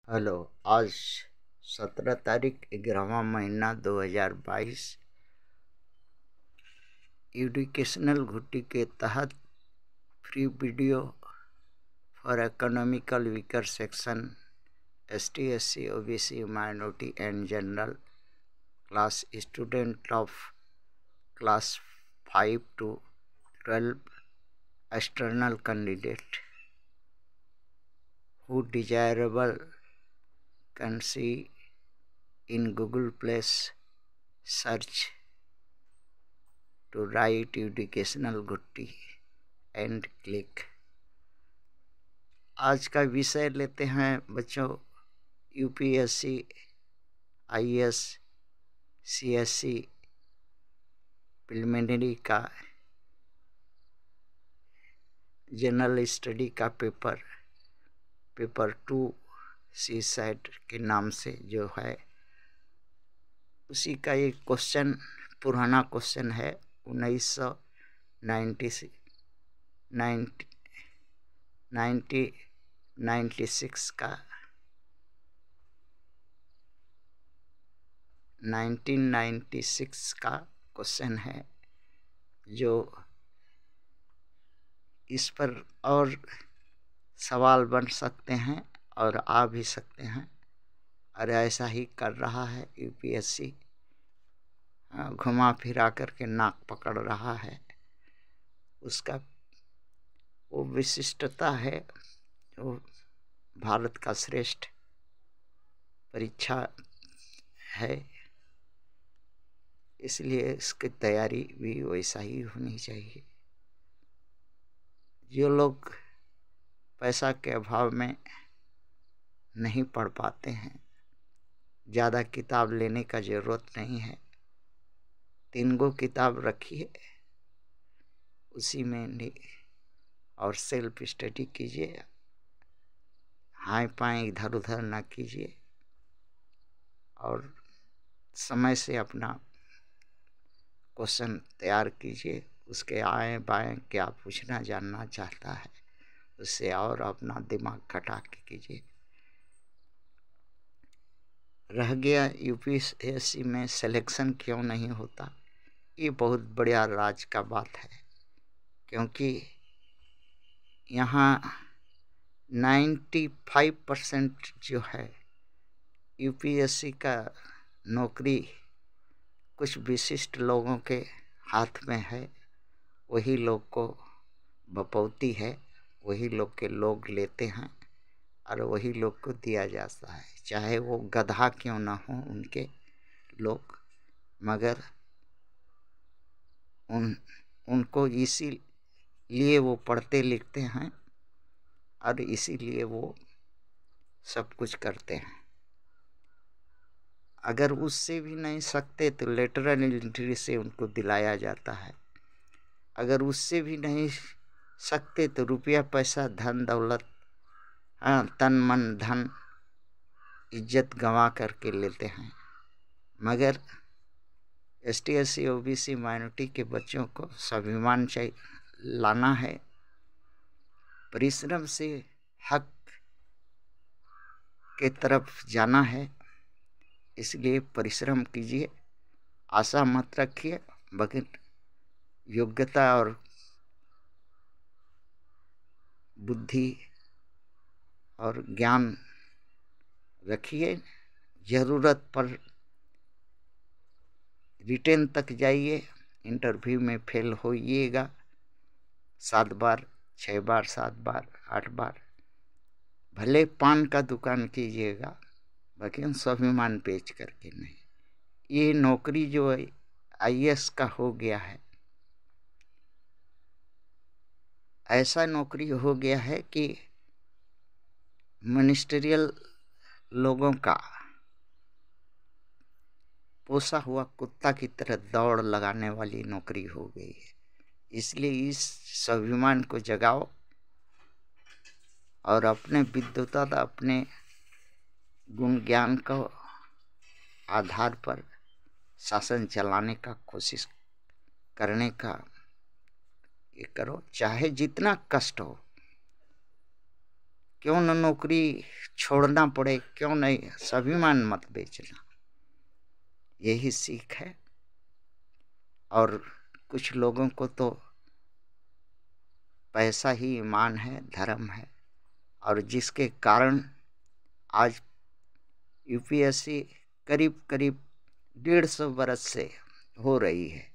Hello. आज 17 तारीख 11वां महीना 2022 एजुकेशनल घुट्टी के तहत free video for economical weaker section ST SC OBC minority and general class student of class 5 to 12 external candidate who desirable can see in Google Place search to write educational घुट्टी and click. आज का विषय लेते हैं बच्चों UPSC IAS CSC preliminary का general study का paper 2 CSAT के नाम से जो है उसी का एक क्वेश्चन पुराना क्वेश्चन है 1996 का 1996 का क्वेश्चन है, जो इस पर और सवाल बन सकते हैं और आ भी सकते हैं, और ऐसा ही कर रहा है UPSC, घुमा फिरा करके नाक पकड़ रहा है। उसका वो विशिष्टता है जो भारत का श्रेष्ठ परीक्षा है, इसलिए इसकी तैयारी भी वैसा ही होनी चाहिए। जो लोग पैसा के अभाव में नहीं पढ़ पाते हैं, ज़्यादा किताब लेने का ज़रूरत नहीं है, 3 गो किताब रखिए, उसी में और सेल्फ स्टडी कीजिए, हाई पाई इधर उधर ना कीजिए, और समय से अपना क्वेश्चन तैयार कीजिए। उसके आए बाएं क्या पूछना जानना चाहता है उससे, और अपना दिमाग खटा के कीजिए। रह गया UPSC में सिलेक्शन क्यों नहीं होता, ये बहुत बढ़िया राज का बात है, क्योंकि यहाँ 95% जो है UPSC का नौकरी कुछ विशिष्ट लोगों के हाथ में है, वही लोग को बपौती है, वही लोग के लोग लेते हैं और वही लोग को दिया जाता है, चाहे वो गधा क्यों ना हो उनके लोग, मगर उनको इसीलिए वो पढ़ते लिखते हैं और इसीलिए वो सब कुछ करते हैं। अगर उससे भी नहीं सकते तो लेटरल एंट्री से उनको दिलाया जाता है, अगर उससे भी नहीं सकते तो रुपया पैसा धन दौलत, तन मन धन इज्जत गंवा करके लेते हैं। मगर ST SC OBC माइनॉरिटी के बच्चों को स्वाभिमान चाहिए लाना है, परिश्रम से हक के तरफ जाना है, इसलिए परिश्रम कीजिए, आशा मत रखिए, बल्कि योग्यता और बुद्धि और ज्ञान रखिए। ज़रूरत पर रिटेन तक जाइए, इंटरव्यू में फेल होइएगा 7 बार 6 बार 7 बार 8 बार, भले पान का दुकान कीजिएगा, लेकिन स्वाभिमान बेच करके नहीं। ये नौकरी जो IAS का हो गया है, ऐसा नौकरी हो गया है कि मिनिस्ट्रियल लोगों का पोसा हुआ कुत्ता की तरह दौड़ लगाने वाली नौकरी हो गई है। इसलिए इस स्वाभिमान को जगाओ और अपने विद्वता, अपने गुण ज्ञान को आधार पर शासन चलाने का कोशिश करने का ये करो, चाहे जितना कष्ट हो। क्यों न नौकरी छोड़ना पड़े, क्यों नहीं स्वाभिमान मत बेचना, यही सीख है। और कुछ लोगों को तो पैसा ही ईमान है, धर्म है, और जिसके कारण आज यूपीएससी करीब करीब 150 बरस से हो रही है।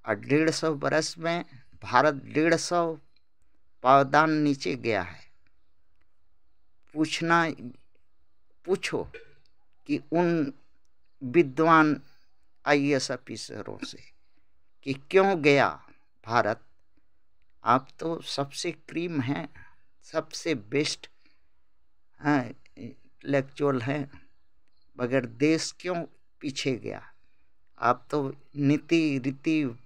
और 150 बरस में भारत 150 पावदान नीचे गया है। पूछो कि उन विद्वान आईएएस ऑफिसरों से कि क्यों गया भारत, आप तो सबसे क्रीम हैं, सबसे बेस्ट हैं, इंटेलेक्चुअल हैं, मगर देश क्यों पीछे गया? आप तो नीति रीति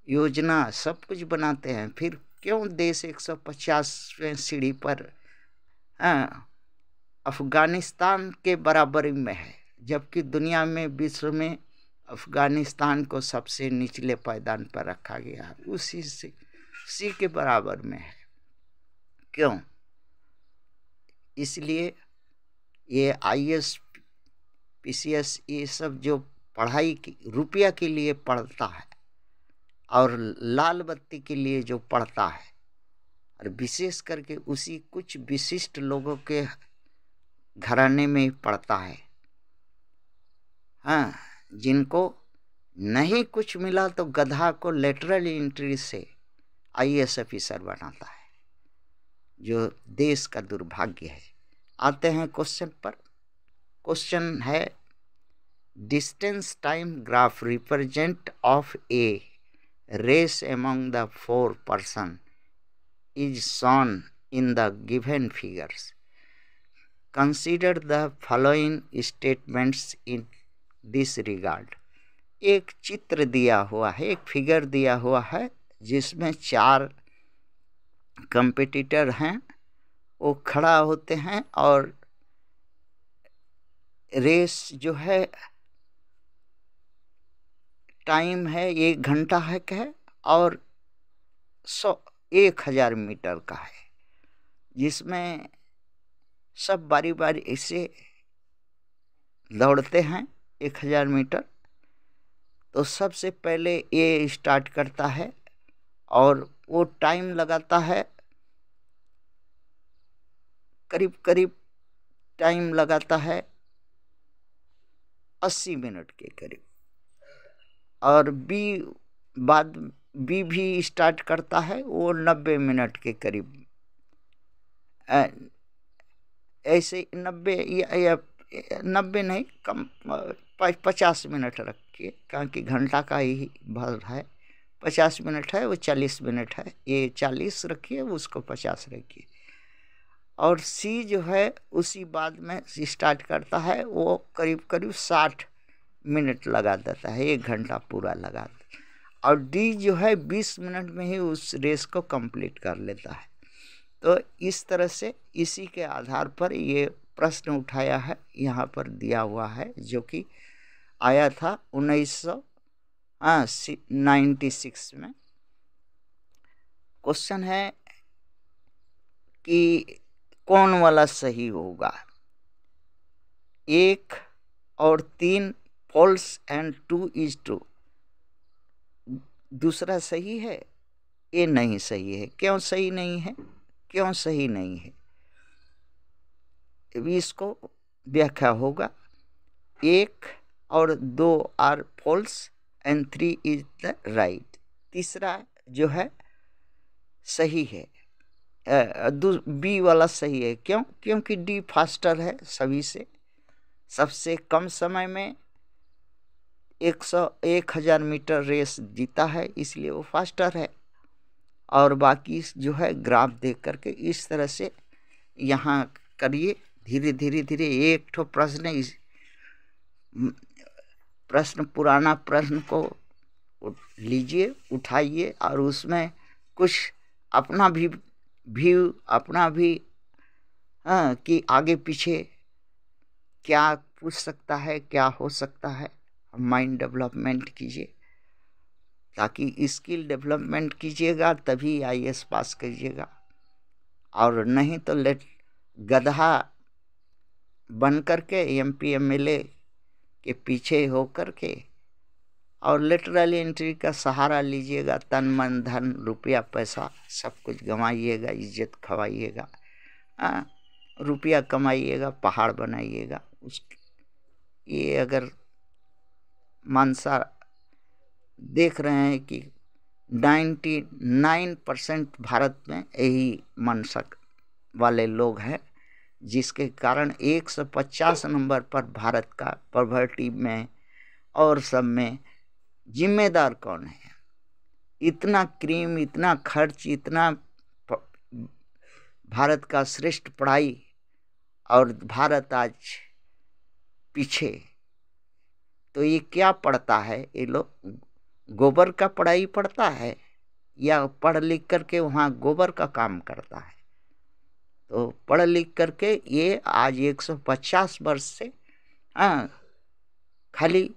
योजना सब कुछ बनाते हैं, फिर क्यों देश 150वें सीढ़ी पर अफगानिस्तान के बराबरी में है, जबकि दुनिया में विश्व में अफगानिस्तान को सबसे निचले पायदान पर रखा गया है, उसी के बराबर में है। क्यों? इसलिए ये आईएएस पीसीएस ये सब जो पढ़ाई की रुपया के लिए पढ़ता है और लाल बत्ती के लिए जो पढ़ता है, और विशेष करके उसी कुछ विशिष्ट लोगों के घराने में पढ़ता है, हाँ, जिनको नहीं कुछ मिला तो गधा को लेटरल एंट्री से आईएएस ऑफिसर बनाता है, जो देश का दुर्भाग्य है। आते हैं क्वेश्चन पर। क्वेश्चन है, distance time graph represent of a race among the 4 person is shown in the given figures. Consider the following statements in this regard. एक चित्र दिया हुआ है, एक फिगर दिया हुआ है जिसमें 4 कंपटीटर हैं, वो खड़ा होते हैं और रेस जो है टाइम है 1 घंटा है और 1000 मीटर का है, जिसमें सब बारी बारी से दौड़ते हैं 1000 मीटर। तो सबसे पहले ये स्टार्ट करता है और वो टाइम लगाता है, करीब टाइम लगाता है 80 मिनट के करीब। और बी भी स्टार्ट करता है, वो 90 मिनट के करीब, ऐसे 90 या 90 नहीं, कम 50 मिनट रखिए, क्योंकि घंटा का ही भर है, 50 मिनट है, वो 40 मिनट है, ये 40 रखिए, उसको 50 रखिए। और सी जो है उसी बाद में स्टार्ट करता है, वो करीब 60 मिनट लगा देता है, 1 घंटा पूरा लगा देता है। और डी जो है 20 मिनट में ही उस रेस को कंप्लीट कर लेता है। तो इस तरह से इसी के आधार पर ये प्रश्न उठाया है, यहाँ पर दिया हुआ है, जो कि आया था 1996 में। क्वेश्चन है कि कौन वाला सही होगा? 1 और 3 फॉल्स एंड 2 इज ट्रू। दूसरा सही है, ये नहीं सही है। क्यों सही नहीं है? क्यों सही नहीं है, इसको व्याख्या होगा। 1 और 2 are false and 3 is the right. तीसरा जो है सही है, बी वाला सही है। क्यों? क्योंकि डी फास्टर है सभी से, सबसे कम समय में 1000 मीटर रेस जीता है, इसलिए वो फास्टर है। और बाकी जो है ग्राफ देख करके इस तरह से यहाँ करिए, धीरे धीरे एक ठो प्रश्न पुराना प्रश्न को लीजिए, उठाइए, और उसमें कुछ अपना भी व्यू, अपना भी कि आगे पीछे क्या पूछ सकता है, क्या हो सकता है, माइंड डेवलपमेंट कीजिए, ताकि स्किल डेवलपमेंट कीजिएगा तभी आईएएस पास करिएगा। और नहीं तो गधा बन करके MP MLA के पीछे हो करके और लेटरल एंट्री का सहारा लीजिएगा, तन मन धन रुपया पैसा सब कुछ गंवाइएगा, इज्जत खवाइएगा, रुपया कमाइएगा, पहाड़ बनाइएगा। ये अगर मानसा देख रहे हैं कि 99% भारत में यही मनसक वाले लोग हैं, जिसके कारण 150 नंबर पर भारत का पॉवर्टी में और सब में जिम्मेदार कौन है? इतना क्रीम, इतना खर्च, इतना भारत का श्रेष्ठ पढ़ाई और भारत आज पीछे। तो ये क्या पढ़ता है? ये लोग गोबर का पढ़ाई पढ़ता है या पढ़ लिख करके वहाँ गोबर का काम करता है? तो पढ़ लिख करके ये आज 150 वर्ष से खाली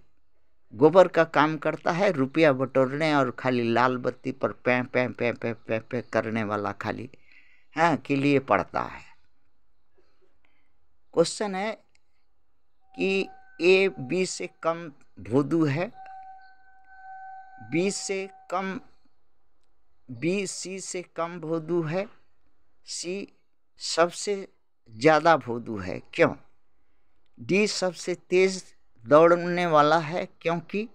गोबर का काम करता है, रुपया बटोरने और खाली लाल बत्ती पर पे पे पे पे पे पे करने वाला खाली के लिए पढ़ता है। क्वेश्चन है कि A B से कम भोदू है, B C से कम भोदू है, C सबसे ज़्यादा भोदू है, क्यों? D सबसे तेज दौड़ने वाला है, क्योंकि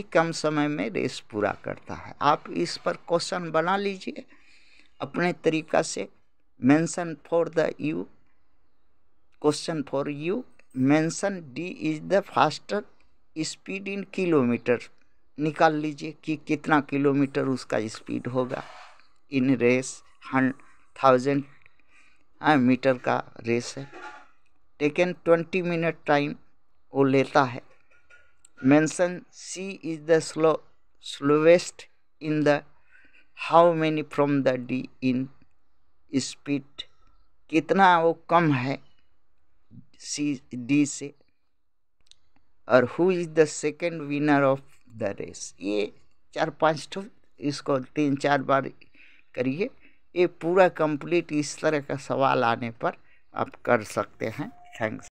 कम समय में रेस पूरा करता है। आप इस पर क्वेश्चन बना लीजिए अपने तरीका से। Mention for the you, question for you, mention D is the faster speed in kilometre. निकाल लीजिए कि कितना किलोमीटर उसका स्पीड होगा इन रेस। 1000 मीटर का रेस है, टेकन 20 मिनट टाइम वो लेता है। Mention C is the slowest in the how many from the D in speed, कितना वो कम है D से। और who is the second winner of the race. ये 4-5 ठो, इसको 3-4 बार करिए, ये पूरा कंप्लीट इस तरह का सवाल आने पर आप कर सकते हैं। थैंक्स।